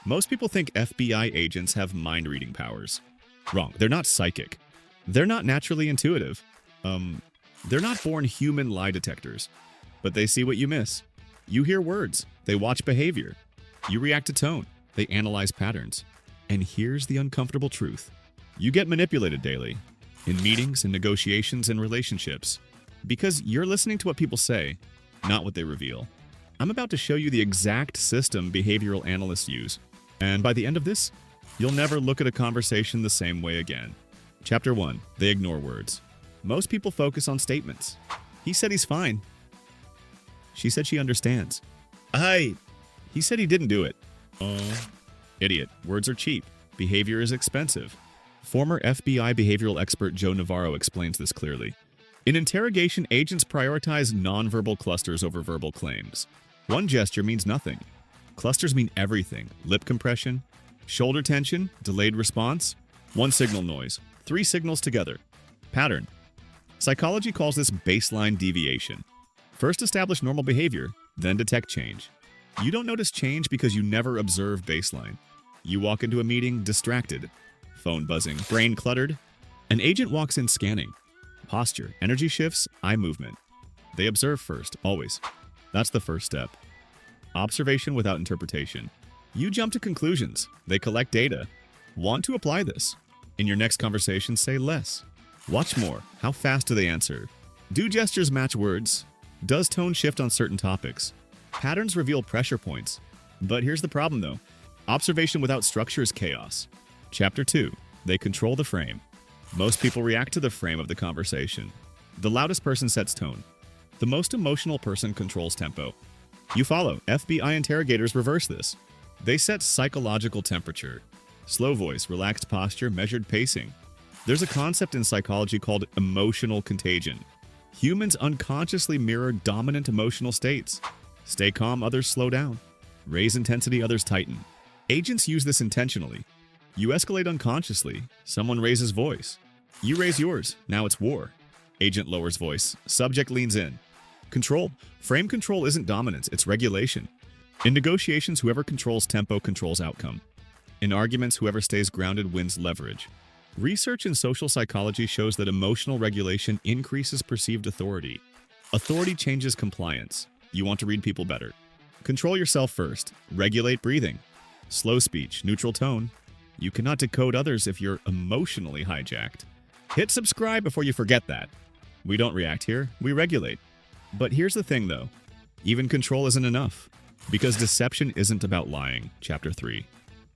Most people think FBI agents have mind-reading powers. Wrong. They're not psychic. They're not naturally intuitive. They're not born human lie detectors. But they see what you miss. You hear words. They watch behavior. You react to tone. They analyze patterns. And here's the uncomfortable truth. You get manipulated daily. In meetings, in negotiations, and relationships. Because you're listening to what people say, not what they reveal. I'm about to show you the exact system behavioral analysts use. And by the end of this, you'll never look at a conversation the same way again. Chapter 1. They ignore words. Most people focus on statements. He said he's fine. She said she understands. He said he didn't do it. Idiot. Words are cheap. Behavior is expensive. Former FBI behavioral expert Joe Navarro explains this clearly. In interrogation, agents prioritize nonverbal clusters over verbal claims. One gesture means nothing. Clusters mean everything. Lip compression, shoulder tension, delayed response, one signal noise, three signals together. Pattern. Psychology calls this baseline deviation. First establish normal behavior, then detect change. You don't notice change because you never observe baseline. You walk into a meeting distracted, phone buzzing, brain cluttered. An agent walks in scanning. Posture, energy shifts, eye movement. They observe first, always. That's the first step. Observation without interpretation. You jump to conclusions. They collect data. Want to apply this? In your next conversation, say less. Watch more. How fast do they answer? Do gestures match words? Does tone shift on certain topics? Patterns reveal pressure points. But here's the problem, though. Observation without structure is chaos. Chapter 2. They control the frame. Most people react to the frame of the conversation. The loudest person sets tone. The most emotional person controls tempo. You follow. FBI interrogators reverse this. They set psychological temperature. Slow voice, relaxed posture, measured pacing. There's a concept in psychology called emotional contagion. Humans unconsciously mirror dominant emotional states. Stay calm, others slow down. Raise intensity, others tighten. Agents use this intentionally. You escalate unconsciously. Someone raises voice. You raise yours. Now it's war. Agent lowers voice. Subject leans in. Control. Frame control isn't dominance, it's regulation. In negotiations, whoever controls tempo controls outcome. In arguments, whoever stays grounded wins leverage. Research in social psychology shows that emotional regulation increases perceived authority. Authority changes compliance. You want to read people better. Control yourself first. Regulate breathing. Slow speech, neutral tone. You cannot decode others if you're emotionally hijacked. Hit subscribe before you forget that. We don't react here, we regulate. But here's the thing, though. Even control isn't enough. Because deception isn't about lying. Chapter 3.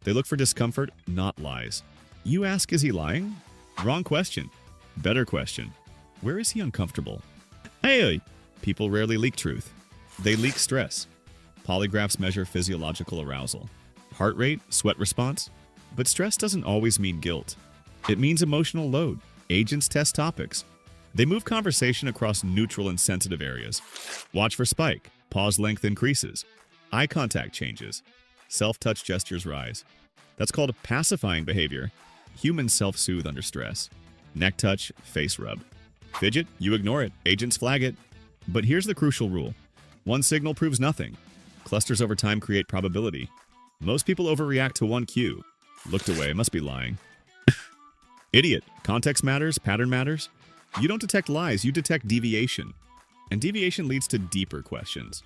They look for discomfort, not lies. You ask, is he lying? Wrong question. Better question. Where is he uncomfortable? Hey! People rarely leak truth. They leak stress. Polygraphs measure physiological arousal. Heart rate, sweat response. But stress doesn't always mean guilt. It means emotional load. Agents test topics. They move conversation across neutral and sensitive areas. Watch for spike. Pause length increases. Eye contact changes. Self-touch gestures rise. That's called pacifying behavior. Humans self-soothe under stress. Neck touch, face rub. Fidget, you ignore it. Agents flag it. But here's the crucial rule. One signal proves nothing. Clusters over time create probability. Most people overreact to one cue. Looked away, must be lying. Idiot. Context matters, pattern matters. You don't detect lies, you detect deviation. And deviation leads to deeper questions.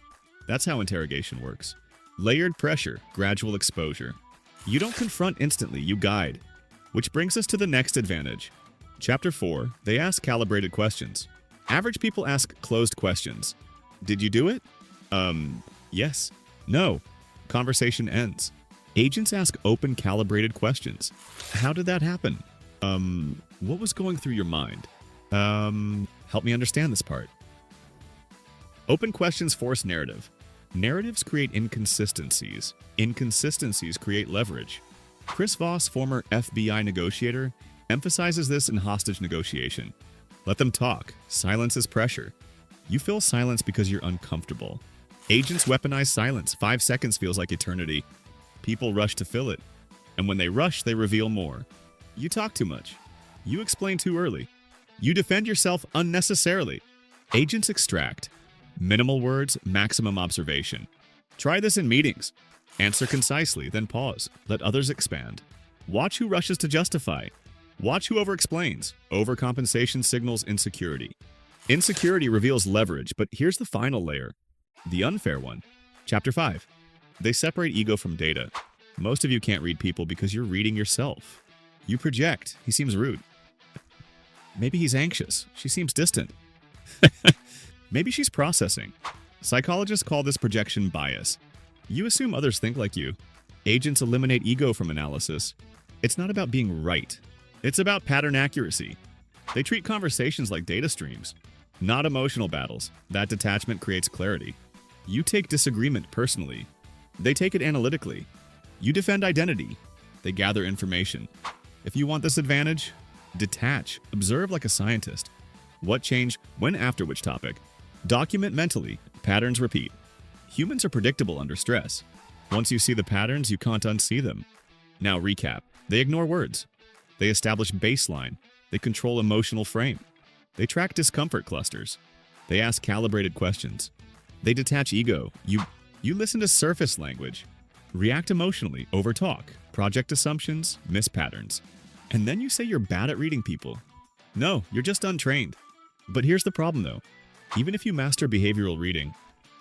That's how interrogation works. Layered pressure, gradual exposure. You don't confront instantly, you guide. Which brings us to the next advantage. Chapter 4, they ask calibrated questions. Average people ask closed questions. Did you do it? Yes. No. Conversation ends. Agents ask open, calibrated questions. How did that happen? What was going through your mind? Help me understand this part. Open questions force narrative. Narratives create inconsistencies. Inconsistencies create leverage. Chris Voss, former FBI negotiator, emphasizes this in hostage negotiation. Let them talk. Silence is pressure. You fill silence because you're uncomfortable. Agents weaponize silence. 5 seconds feels like eternity. People rush to fill it. And when they rush, they reveal more. You talk too much. You explain too early. You defend yourself unnecessarily. Agents extract. Minimal words, maximum observation. Try this in meetings. Answer concisely, then pause. Let others expand. Watch who rushes to justify. Watch who overexplains. Overcompensation signals insecurity. Insecurity reveals leverage, but here's the final layer. The unfair one. Chapter 5. They separate ego from data. Most of you can't read people because you're reading yourself. You project. He seems rude. Maybe he's anxious. She seems distant. Maybe she's processing. Psychologists call this projection bias. You assume others think like you. Agents eliminate ego from analysis. It's not about being right. It's about pattern accuracy. They treat conversations like data streams, not emotional battles. That detachment creates clarity. You take disagreement personally. They take it analytically. You defend identity. They gather information. If you want this advantage, detach. Observe like a scientist. What changed? When? After which topic? Document mentally. Patterns repeat. Humans are predictable under stress. Once you see the patterns, you can't unsee them. Now recap. They ignore words. They establish baseline. They control emotional frame. They track discomfort clusters. They ask calibrated questions. They detach ego. You listen to surface language. React emotionally, overtalk, project assumptions, miss patterns. And then you say you're bad at reading people. No, you're just untrained. But here's the problem though. Even if you master behavioral reading,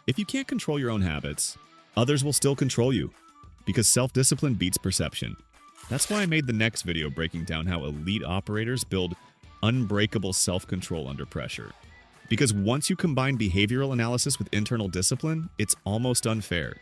if you can't control your own habits, others will still control you. Because self-discipline beats perception. That's why I made the next video breaking down how elite operators build unbreakable self-control under pressure. Because once you combine behavioral analysis with internal discipline, it's almost unfair.